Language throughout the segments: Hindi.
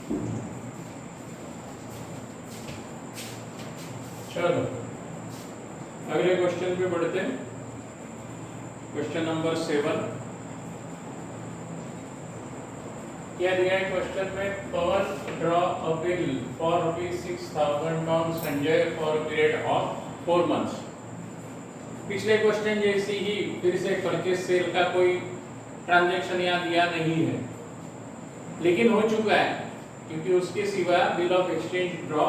चलो अगले क्वेश्चन पे बढ़ते हैं। क्वेश्चन नंबर 7 क्या दिया है क्वेश्चन में? Pawan draw a bill for ₹6,000 on Sanjay for period of 4 months. पिछले क्वेश्चन जैसी ही फिर से परचेज सेल का कोई ट्रांजैक्शन यहाँ दिया नहीं है, लेकिन हो चुका है क्योंकि उसके सिवा बिल ऑफ एक्सचेंज ड्रॉ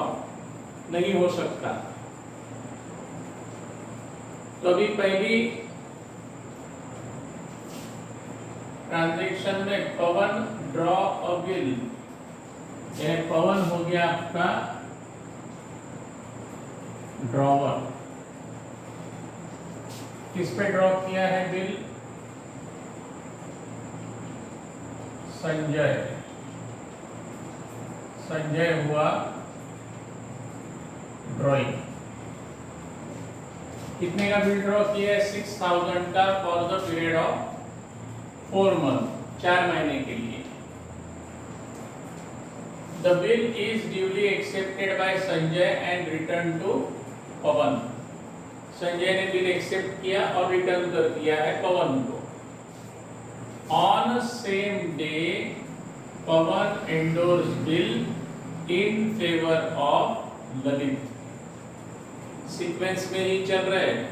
नहीं हो सकता। तो अभी पहली ट्रांजैक्शन में पवन ड्रॉ अ बिल, यह पवन हो गया आपका ड्रॉवर। किस पे ड्रॉ किया है बिल? संजय। संजय हुआ ड्रॉइंग। कितने का बिल ड्रॉ किया है? 6,000 का for the period of 4 month, 4 महीने के लिए। The bill is duly accepted by Sanjay and return to Pawan. Sanjay ने बिल एक्सेप्ट किया और रिटर्न कर दिया है पवन को। On same day Pawan endorse bill in favour of Lalit. Sequence में ही चल रहे हैं।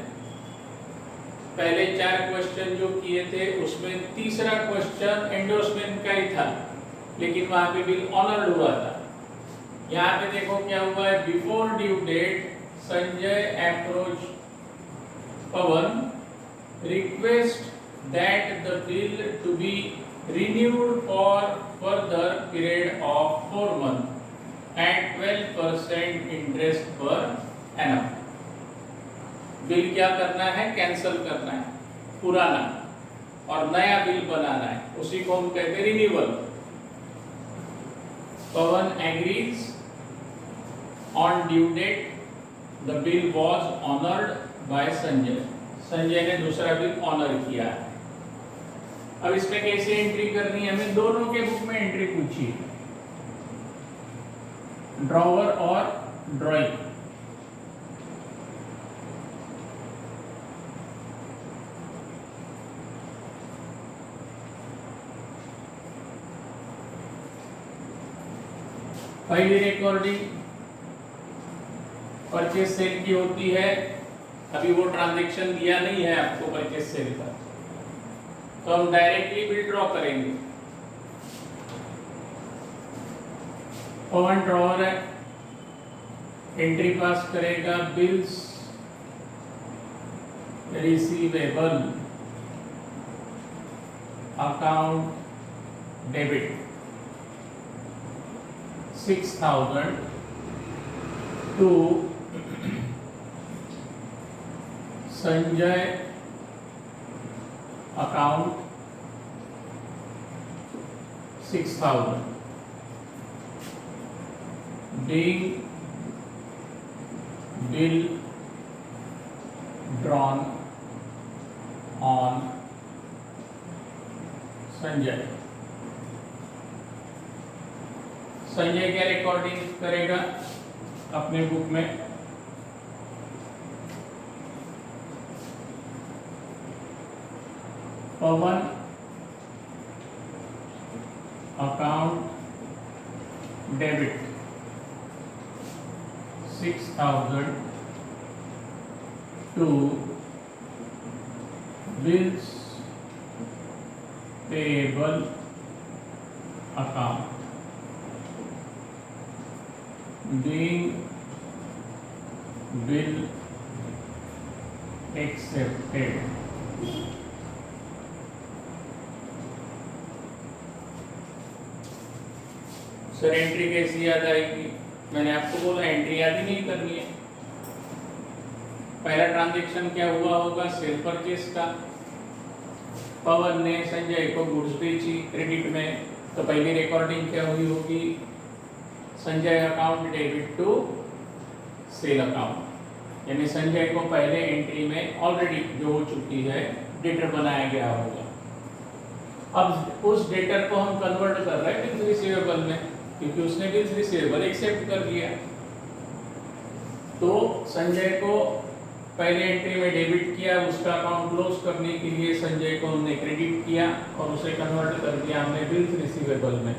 पहले 4 क्वेश्चन जो किए थे उसमें तीसरा क्वेश्चन एंडोर्समेंट का ही था, लेकिन वहां पे बिल ऑनर्ड हुआ था। यहाँ पे देखो क्या हुआ है? Before due date Sanjay approach Pawan request that the bill to be renewed for further period of 4 months at 12% interest per annum। Bill क्या करना है? कैंसल करना है पुराना और नया बिल बनाना है, उसी को हम कहते हैं renewal. Pawan agrees on due date the bill was honoured by Sanjay. Sanjay ने दूसरा बिल ऑनर किया है। अब इसमें कैसे एंट्री करनी है? हमें दोनों के बुक में एंट्री पूछी है, ड्रॉवर और ड्रॉइंग। पहली रिकॉर्डिंग परचेज सेल की होती है। अभी वो ट्रांजैक्शन दिया नहीं है आपको परचेज सेल का, तो हम डायरेक्टली बिल ड्रॉ करेंगे। पवन ड्रॉवर है, एंट्री पास करेगा bills receivable account debit 6,000 to Sanjay account 6,000 being bill drawn on Sanjay. Sanjay क्या रिकॉर्डिंग करेगा अपने बुक में? Pawan account debit 6,000 to bills payable account being bill accepted। Sir entry कैसी याद आएगी? मैंने आपको बोला एंट्री याद ही नहीं करनी है। पहला ट्रांजैक्शन क्या हुआ होगा? सेल परचेस का। पवन ने संजय को गुड्स बेची क्रेडिट में, तो पहली रिकॉर्डिंग क्या हुई होगी? Sanjay account debit to sale account, यानी संजय को पहले एंट्री में ऑलरेडी जो हो चुकी है डेटर बनाया गया होगा। अब उस डेटर को हम कन्वर्ट कर रहे हैं बिल्स रिसीवेबल में, क्योंकि उसने बिल्स रिसीवेबल एक्सेप्ट कर लिया। तो संजय को पहले एंट्री में डेबिट किया, उसका अकाउंट क्लोज करने के लिए संजय को हमने क्रेडिट किया और उसे कन्वर्ट कर दिया हमने बिल्स रिसीवेबल में।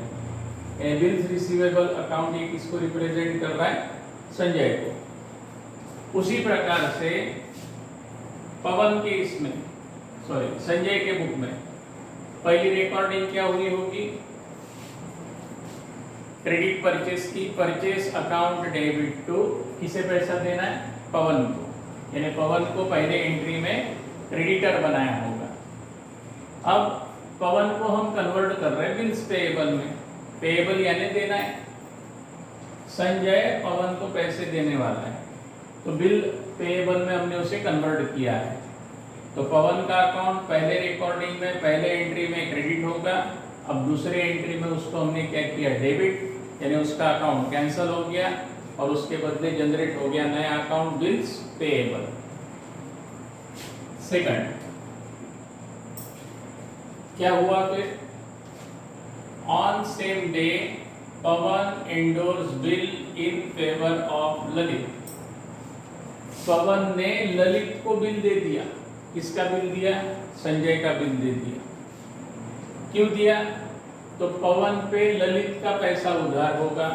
बिल्स रिसीवेबल अकाउंट ये किसको रिप्रेजेंट कर रहा है? संजय को। उसी प्रकार से पवन के इसमें संजय के बुक में पहली रिकॉर्डिंग क्या हुई होगी? क्रेडिट परचेस की, परचेस अकाउंट डेबिट टू, किसे पैसा देना है? पवन को, यानी पवन को पहले एंट्री में क्रेडिटर बनाया होगा। अब पवन को हम कन्वर्ट कर रहे हैं बिल्स पेएबल में। पेएबल यानी देना है, संजय पवन को पैसे देने वाला है, तो बिल पेएबल में हमने उसे कन्वर्ट किया है। तो पवन का अकाउंट पहले रिकॉर्डिंग में पहले एंट्री में क्रेडिट होगा, अब दूसरे एंट्री में उसको हमने क्या किया? डेबिट, यानी उसका अकाउंट कैंसिल हो गया और उसके बदले जनरेट हो गया नया अकाउंट बिल्स पेएबल। सेकंड क्या हुआ फिर? On same day Pawan endorse bill in favour of Lalit. Pawan ने ललित को बिल दे दिया। किसका बिल दिया? संजय का बिल दे दिया। क्यों दिया? तो पवन पे ललित का पैसा उधार होगा।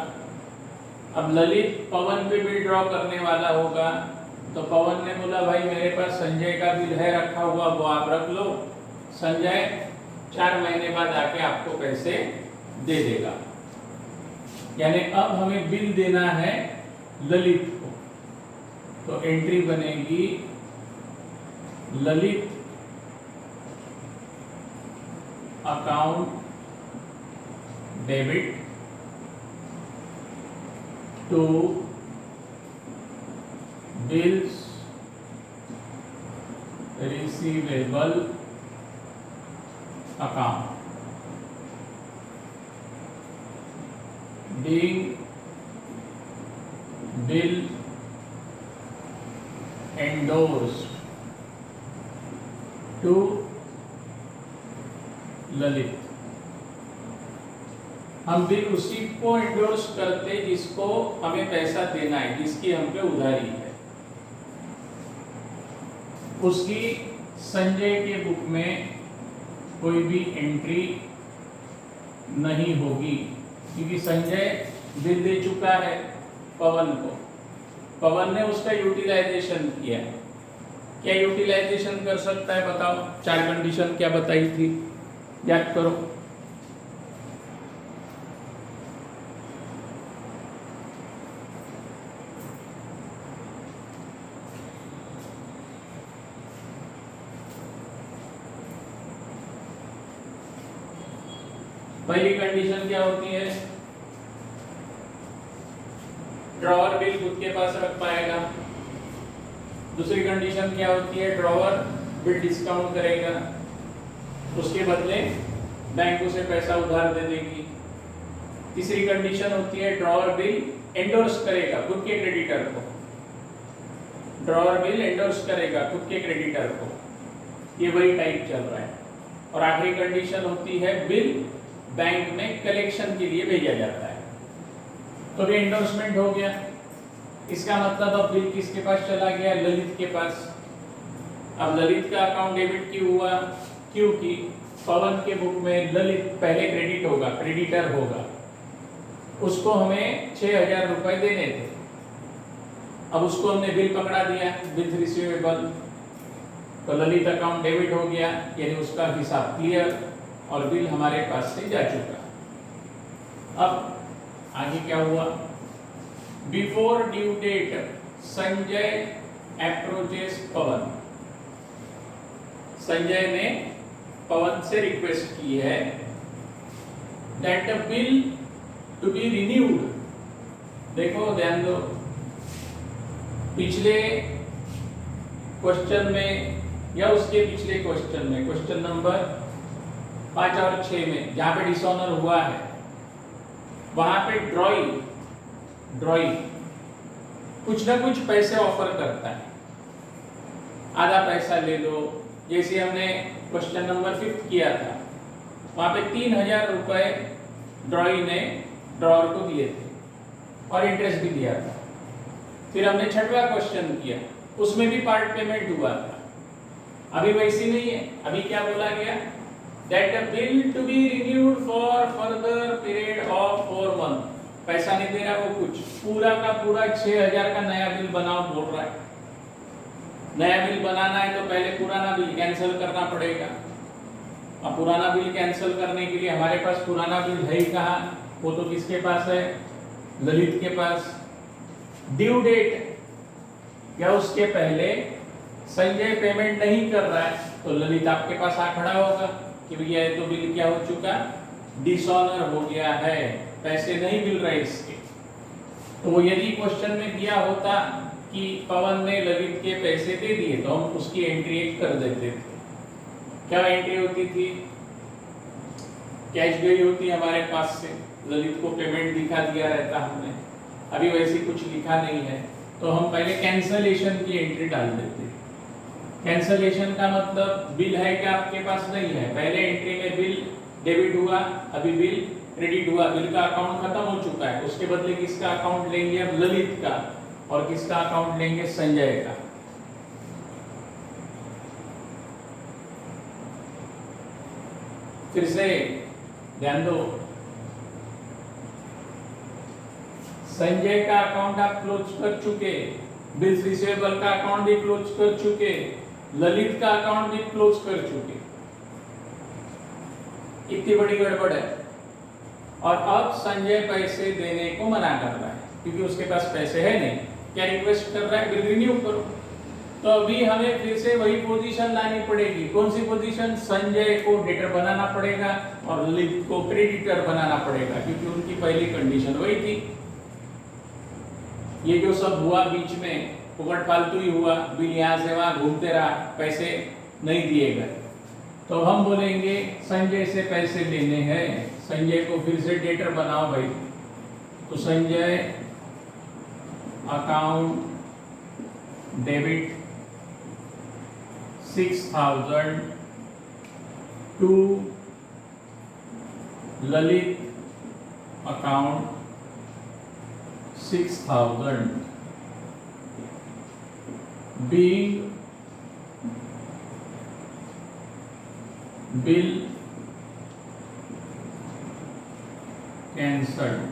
अब ललित पवन पे बिल ड्रॉ करने वाला होगा, तो पवन ने बोला भाई मेरे पास संजय का बिल है रखा हुआ, वो आप रख लो, संजय 4 महीने बाद आके आपको पैसे दे देगा। यानी अब हमें बिल देना है ललित को, तो एंट्री बनेगी Lalit account debit to bills receivable account being bill endorsed to Lalit. हम बिल उसी को एंडोर्स करते जिसको हमें पैसा देना है, जिसकी हम पे उधारी है। उसकी संजय के बुक में कोई भी एंट्री नहीं होगी, क्योंकि संजय बिल दे चुका है पवन को। पवन ने उसका यूटिलाइजेशन किया। क्या यूटिलाइजेशन कर सकता है बताओ? 4 कंडीशन क्या बताई थी, याद करो। पहली कंडीशन क्या होती है? ड्रॉवर बिल खुद के पास रख पाएगा। दूसरी कंडीशन क्या होती है? ड्रॉवर बिल डिस्काउंट करेगा, उसके बदले बैंक उसे पैसा उधार दे देगी। तीसरी कंडीशन होती है ड्रॉवर बिल एंडोर्स करेगा खुद के क्रेडिटर को। ड्रॉवर बिल एंडोर्स करेगा खुद के क्रेडिटर को, ये वही टाइप चल रहा है। और आखिरी कंडीशन होती है बिल बैंक में कलेक्शन के लिए भेजा जाता है। तो ये एंडोर्समेंट हो गया। इसका मतलब अब बिल किसके पास चला गया? ललित के पास। अब ललित का अकाउंट डेबिट क्यों हुआ? क्योंकि पवन के बुक में ललित पहले क्रेडिट होगा, क्रेडिटर होगा, उसको हमें 6000 रुपए देने थे। अब उसको हमने बिल पकड़ा दिया, बिल रिसीवेबल, तो ललित अकाउंट डेबिट हो गया, यानी उसका हिसाब क्लियर और बिल हमारे पास से जा चुका। अब आगे क्या हुआ? Before due date Sanjay approaches Pawan. Sanjay ने पवन से रिक्वेस्ट की है that the bill to be renewed. देखो ध्यान दो, पिछले क्वेश्चन में या उसके पिछले क्वेश्चन में, क्वेश्चन नंबर 5 और 6 में जहां पे डिसऑनर हुआ है, वहां पे ड्रॉई कुछ ना कुछ पैसे ऑफर करता है, आधा पैसा ले लो। जैसे हमने क्वेश्चन नंबर 5 किया था, वहां पे 3000 रुपए ड्रॉई ने ड्रॉअर को दिए थे और इंटरेस्ट भी दिया था। फिर हमने छठवां क्वेश्चन किया, उसमें भी पार्ट पेमेंट हुआ था। अभी वैसी नहीं है, अभी क्या बोला गया, that the bill to be renewed for further period of 4 month. पैसा नहीं दे रहा वो कुछ, पूरा का पूरा 6000 का नया बिल बनाओ बोल रहा है। नया बिल बनाना है तो पहले पुराना बिल कैंसिल करना पड़ेगा। अब पुराना बिल कैंसिल करने के लिए हमारे पास पुराना बिल है ही कहाँ, वो तो किसके पास है, ललित के पास। ड्यू डेट या उसके पहले संजय पेमेंट नहीं कर रहा है तो ललित आपके पास आ खड़ा होगा कि भैया ये तो बिल क्या हो चुका, डिसऑनर हो गया है, पैसे नहीं मिल रहे इसके। तो वो यदि क्वेश्चन में दिया होता कि पवन ने ललित के पैसे दे दिए तो हम उसकी एंट्री एक कर देते थे। क्या एंट्री होती थी, कैश गई होती हमारे पास से, ललित को पेमेंट दिखा दिया रहता हमने। अभी वैसे कुछ लिखा नहीं है तो हम पहले कैंसलेशन की एंट्री डाल देते। कैंसलेशन का मतलब बिल है कि आपके पास नहीं है, पहले एंट्री में बिल डेबिट हुआ, अभी बिल क्रेडिट हुआ, बिल का अकाउंट खत्म हो चुका है, उसके बदले किसका अकाउंट लेंगे अब, ललित का, और किसका अकाउंट लेंगे, संजय का। फिर से ध्यान दो, संजय का अकाउंट आप क्लोज कर चुके, बिल्स रिसीवेबल का अकाउंट भी क्लोज कर चुके, ललित का अकाउंट भी क्लोज कर चुके। इतनी बड़ी गड़बड़ है। और अब संजय पैसे देने को मना कर रहा है क्योंकि उसके पास पैसे है नहीं। क्या रिक्वेस्ट कर रहा है, बिल रिन्यू करो। तो अभी हमें फिर से वही पोजीशन लानी पड़ेगी। कौन सी पोजीशन, संजय को डेटर बनाना पड़ेगा और ललित को क्रेडिटर बनाना पड़ेगा क्योंकि उनकी पहली कंडीशन वही थी। ये जो सब हुआ बीच में फुकट फालतू ही हुआ, बिल यहाँ से वहां घूमते रहा, पैसे नहीं दिए गए। तो हम बोलेंगे संजय से पैसे लेने हैं, संजय को फिर से डेटर बनाओ भाई। तो Sanjay account debit 6000 to Lalit account 6000 being bill cancelled।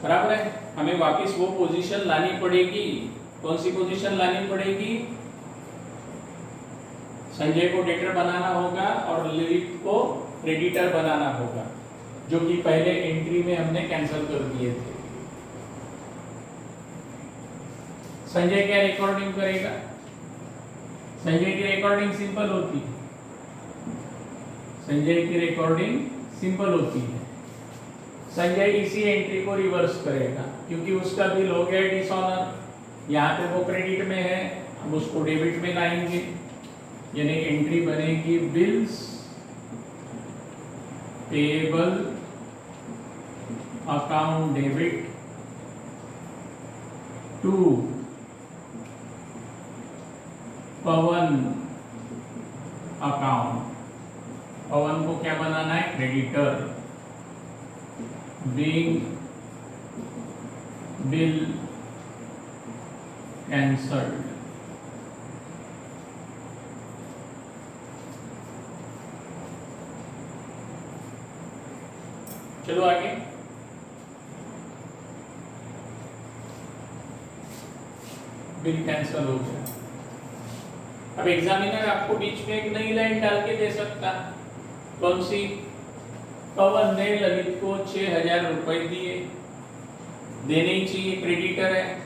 बराबर है, हमें वापस वो पोजीशन लानी पड़ेगी। कौन सी पोजीशन लानी पड़ेगी, संजय को डेटर बनाना होगा और ललित को क्रेडिटर बनाना होगा, जो कि पहले एंट्री में हमने कैंसिल कर दिए थे। संजय क्या रिकॉर्डिंग करेगा, संजय की रिकॉर्डिंग सिंपल होती है, संजय की रिकॉर्डिंग सिंपल होती है। संजय इसी एंट्री को रिवर्स करेगा क्योंकि उसका बिल हो गया डिसऑनर, यहाँ पे वो क्रेडिट में है, हम उसको डेबिट में लाएंगे, यानी एंट्री बनेगी bills payable account debit to Pawan account. Pawan को क्या बनाना है, क्रेडिटर, बीइंग बिल कैंसल्ड। चलो आगे, बिल कैंसल हो गया। अब एग्जामिनर आपको बीच में एक नई लाइन डाल के दे सकता, कौन सी, पवन ने ललित को 6000 रुपए दिए, देने ही चाहिए, क्रेडिटर है।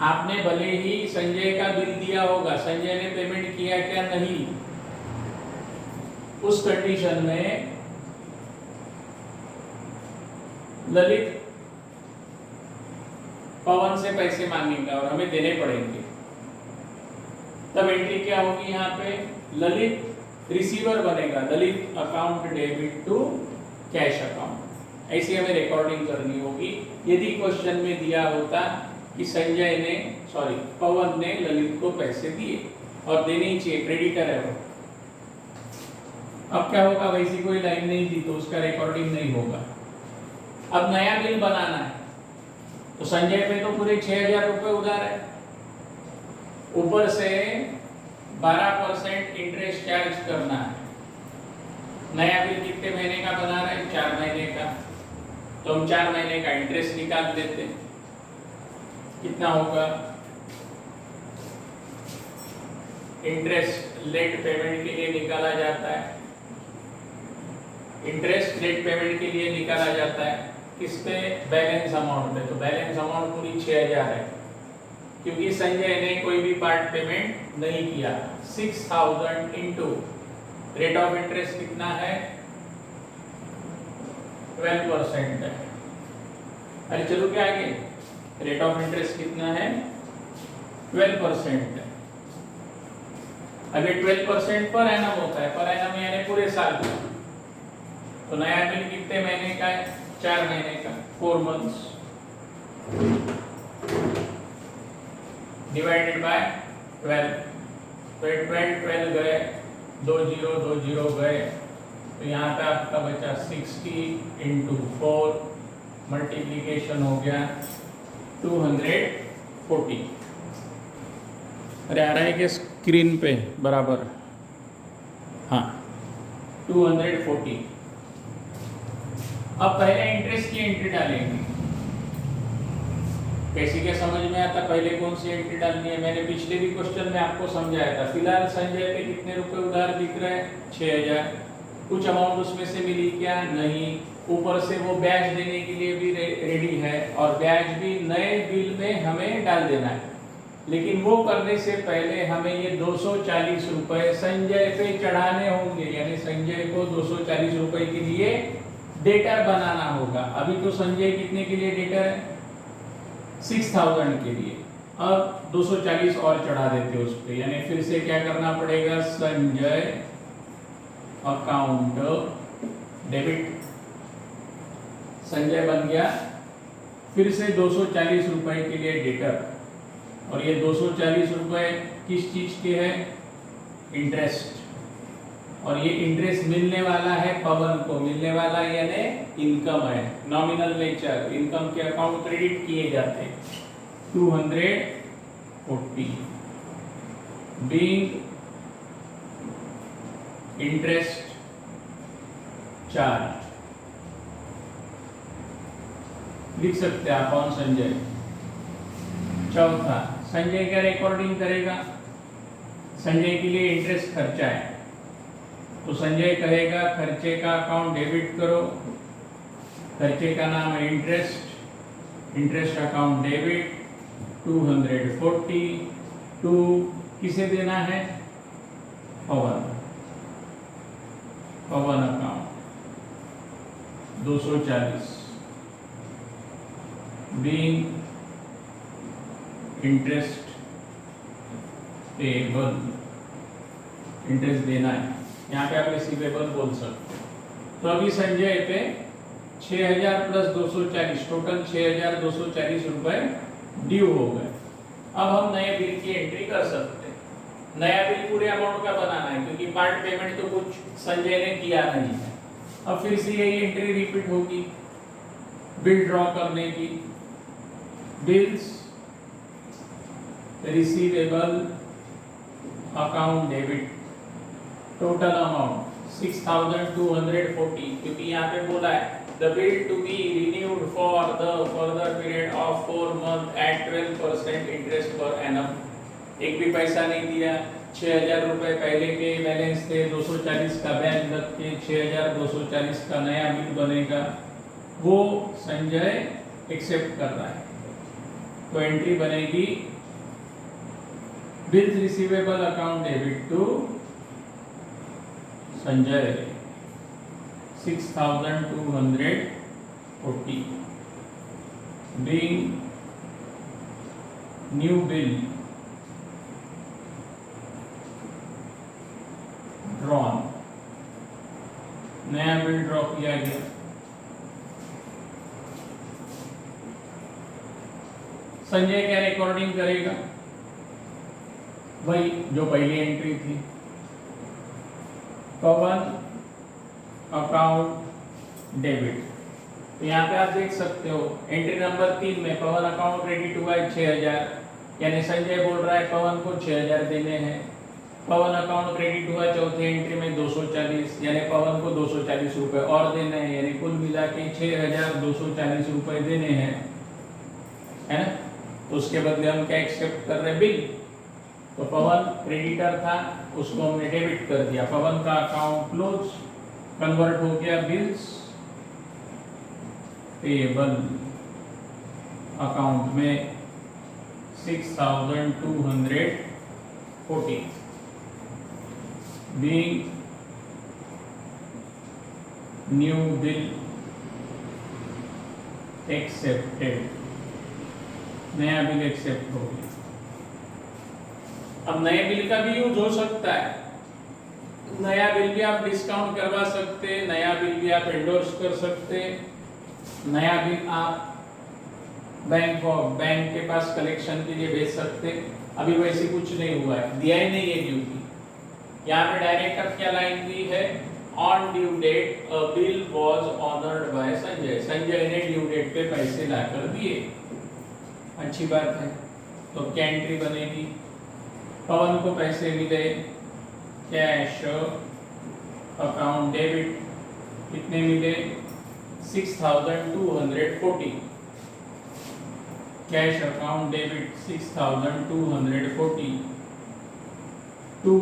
आपने भले ही संजय का बिल दिया होगा, संजय ने पेमेंट किया क्या, नहीं, उस कंडीशन में ललित पवन से पैसे मांगेगा और हमें देने पड़ेंगे। तब एंट्री क्या होगी, यहाँ पे ललित रिसीवर बनेगा, Lalit account debit to cash account. ऐसी हमें रिकॉर्डिंग करनी होगी। यदि क्वेश्चन में दिया होता कि संजय ने, सॉरी, पवन ने ललित को पैसे दिए और देने ही चाहिए, क्रेडिटर है वो, अब क्या होगा, वैसी कोई लाइन नहीं थी तो उसका रिकॉर्डिंग नहीं होगा। अब नया बिल बनाना है तो संजय पे तो पूरे 6,000 रुपये उधार है, ऊपर से 12% इंटरेस्ट चार्ज करना है। नया बिल कितने महीने का बना रहे हैं, 4 महीने का, तो हम 4 महीने का इंटरेस्ट निकाल लेते हैं। कितना होगा, इंटरेस्ट लेट पेमेंट के लिए निकाला जाता है, इंटरेस्ट लेट पेमेंट के लिए निकाला जाता है किस पे, बैलेंस अमाउंट पे। तो बैलेंस अमाउंट पूरी 6,000 है, क्योंकि संजय ने कोई भी पार्ट पेमेंट नहीं किया। 6,000 इंटू रेट ऑफ इंटरेस्ट कितना है, 12% है। अरे चलो क्या आगे, रेट ऑफ इंटरेस्ट कितना है, 12% है। अगर 12% पर एनम होता है, पर एनम यानी पूरे साल का, तो नया बिल कितने महीने का है, 4 महीने का, 4 मंथ्स डिवाइडेड बाय 12। तो 12 गए, 2 0 गए, तो यहाँ पे आपका बचा 60 इंटू 4, मल्टीप्लीकेशन हो गया 240। अरे आ रहा है कि स्क्रीन पे बराबर, हाँ 240। अब पहले इंटरेस्ट की एंट्री डालेंगे, कैसे क्या समझ में आता, पहले कौन सी एंट्री डालनी है, मैंने पिछले भी क्वेश्चन में आपको समझाया था। फिलहाल संजय पे कितने रुपए उधार दिख रहे हैं, 6,000। कुछ अमाउंट उसमें से मिली क्या, नहीं। ऊपर से वो ब्याज देने के लिए भी रेडी है, और ब्याज भी नए बिल में हमें डाल देना है। लेकिन वो करने से पहले हमें ये 240 रुपए संजय पे चढ़ाने होंगे, यानी संजय को 240 रुपए के लिए डेटर बनाना होगा। अभी तो संजय कितने के लिए डेटर है, 6,000 के लिए। अब 240 और चढ़ा देते उस पर, यानी फिर से क्या करना पड़ेगा, संजय अकाउंट डेबिट, संजय बन गया। फिर से 240 रुपए के लिए डेटर, और ये 240 रुपए किस चीज के हैं, इंटरेस्ट। और ये इंटरेस्ट मिलने वाला है पवन को, मिलने वाला यानी इनकम है, नॉमिनल नेचर, इनकम के अकाउंट क्रेडिट किए जाते। 240 बीइंग इंटरेस्ट चार्ज, लिख सकते हैं आप ऑन संजय। चौथा, संजय क्या रिकॉर्डिंग करेगा, संजय के लिए इंटरेस्ट खर्चा है, तो संजय कहेगा खर्चे का अकाउंट डेबिट करो, खर्चे का नाम है interest, interest account debit 240 to किसे देना है, Pawan, Pawan account 240 being interest payable, interest देना है, यहाँ पे आप रिसीवेबल बोल सकते हो। तो अभी संजय पे 6,000 प्लस 240, टोटल 6,240 रुपए ड्यू हो गए। अब हम नए बिल की एंट्री कर सकते हैं। नया बिल पूरे अमाउंट का बनाना है, क्योंकि पार्ट पेमेंट तो कुछ संजय ने किया नहीं है। अब फिर से यही एंट्री रिपीट होगी बिल ड्रॉ करने की। Bills receivable account debit, total amount 6,240, क्योंकि यहाँ पे बोला है the bill to be renewed for the further period of 4 month at 12% interest per annum. एक भी पैसा नहीं दिया, 6,000 रुपए पहले के बैलेंस थे, 240 का ब्याज लग के 6,240 का नया बिल बनेगा, वो संजय एक्सेप्ट कर रहा है। तो एंट्री बनेगी bills receivable account debit to Sanjay 6,240 being new bill drawn, नया बिल ड्रॉ किया गया। संजय क्या रिकॉर्डिंग करेगा, वही जो पहली एंट्री थी, पवन अकाउंट डेबिट। तो यहाँ पे आप देख सकते हो एंट्री नंबर 3 में पवन अकाउंट क्रेडिट हुआ है 6000, यानी संजय बोल रहा है पवन को 6000 देने हैं। पवन अकाउंट क्रेडिट हुआ चौथे एंट्री में 240, यानी पवन को 240 रुपए और देने हैं, यानी कुल मिला के 6240 रुपए देने हैं, है ना। तो उसके बदले हम क्या एक्सेप्ट कर रहे हैं, बिल। तो पवन क्रेडिटर था, उसको हमने डेबिट कर दिया, पवन का अकाउंट क्लोज, कन्वर्ट हो गया बिल्स पेबल अकाउंट में 6240 being new bill accepted, नया बिल एक्सेप्ट हो गया। अब नए बिल का भी यूज हो सकता है, नया बिल भी आप डिस्काउंट करवा सकते, नया बिल भी आप एंडोर्स कर सकते, नया बिल आप बैंक के पास कलेक्शन के लिए भेज सकते। अभी वैसे कुछ नहीं हुआ है, दिया ही नहीं है ड्यूटी। यहाँ पे डायरेक्ट अब क्या लाइन दी है, on due date a bill was honoured by Sanjay, Sanjay ने ड्यू डेट पे पैसे लाकर दिए, अच्छी बात है। तो क्या एंट्री बनेगी, पवन को पैसे मिले, कैश अकाउंट डेबिट, कितने मिले 6240, कैश अकाउंट डेबिट 6240 टू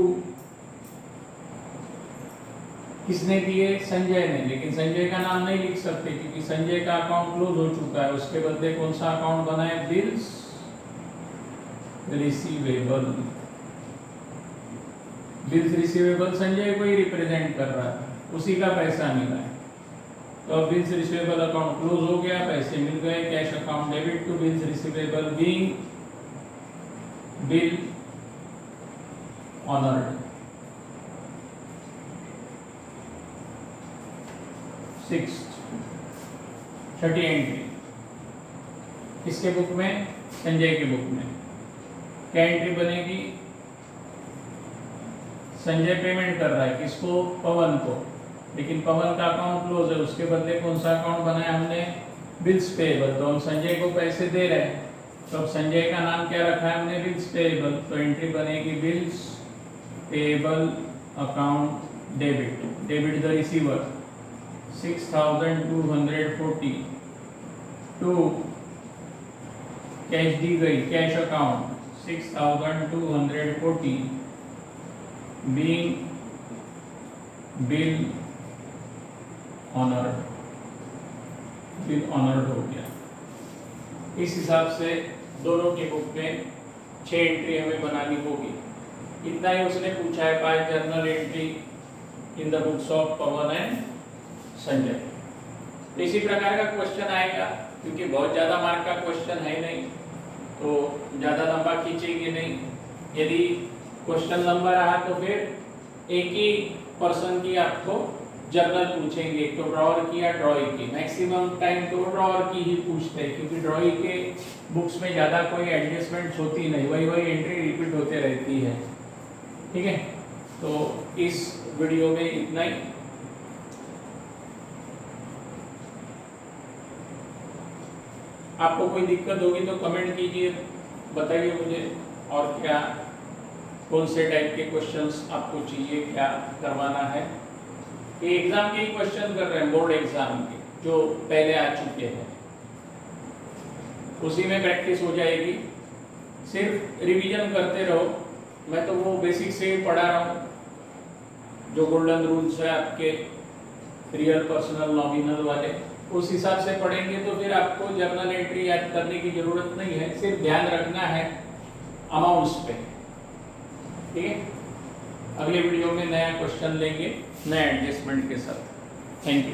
किसने दिए, संजय ने, लेकिन संजय का नाम नहीं लिख सकते क्योंकि संजय का अकाउंट क्लोज हो चुका है। उसके बदले कौन सा अकाउंट बना है, bills receivable. Bills receivable Sanjay को ही रिप्रेजेंट कर रहा था, उसी का पैसा मिला है। तो अब बिल्स रिसीवेबल अकाउंट क्लोज हो गया, पैसे मिल गए, cash account debit to bills receivable being bill honoured. छठी एंट्री किसके बुक में, संजय के बुक में। क्या एंट्री बनेगी, संजय पेमेंट कर रहा है किसको, पवन को, लेकिन पवन का अकाउंट क्लोज है, उसके बदले कौन सा अकाउंट बनाया हमने, बिल्स पेएबल। तो हम संजय को पैसे दे रहे हैं, तो अब संजय का नाम क्या रखा है हमने, बिल्स पेएबल। तो एंट्री बनेगी bills payable account debit, debit the receiver 6240 to cash दी गई, cash account 6240 being bill honoured, bill honoured हो गया। इस हिसाब से दोनों के बुक में 6 एंट्री हमें बनानी होगी। इतना ही उसने पूछा है, 5 journal entry in the books of Pawan and Sanjay. तो इसी प्रकार का क्वेश्चन आएगा, क्योंकि बहुत ज़्यादा मार्क का क्वेश्चन है नहीं तो ज़्यादा लंबा खींचेंगे नहीं। यदि क्वेश्चन लंबा रहा तो फिर एक ही पर्सन की आपको जर्नल पूछेंगे, एक तो ड्रॉअर की या ड्रॉई की। मैक्सिमम टाइम तो ड्रॉअर की ही पूछते हैं, क्योंकि ड्रॉई के बुक्स में ज़्यादा कोई एडजस्टमेंट्स होती नहीं, वही एंट्री रिपीट होते रहती है। ठीक है, तो इस वीडियो में इतना ही। आपको कोई दिक्कत होगी तो कमेंट कीजिए, बताइए मुझे और क्या कौन से टाइप के क्वेश्चंस आपको चाहिए, क्या करवाना है। ये एग्जाम के ही क्वेश्चन कर रहे हैं, बोर्ड एग्जाम के जो पहले आ चुके हैं, उसी में प्रैक्टिस हो जाएगी। सिर्फ रिवीजन करते रहो, मैं तो वो बेसिक से ही पढ़ा रहा हूँ, जो गोल्डन रूल्स है आपके रियल पर्सनल नॉमिनल वाले, उस हिसाब से पढ़ेंगे तो फिर आपको जर्नल एंट्री याद करने की जरूरत नहीं है, सिर्फ ध्यान रखना है अमाउंट्स पे। ठीक है, अगले वीडियो में नया क्वेश्चन लेंगे नए एडजस्टमेंट के साथ। Thank you.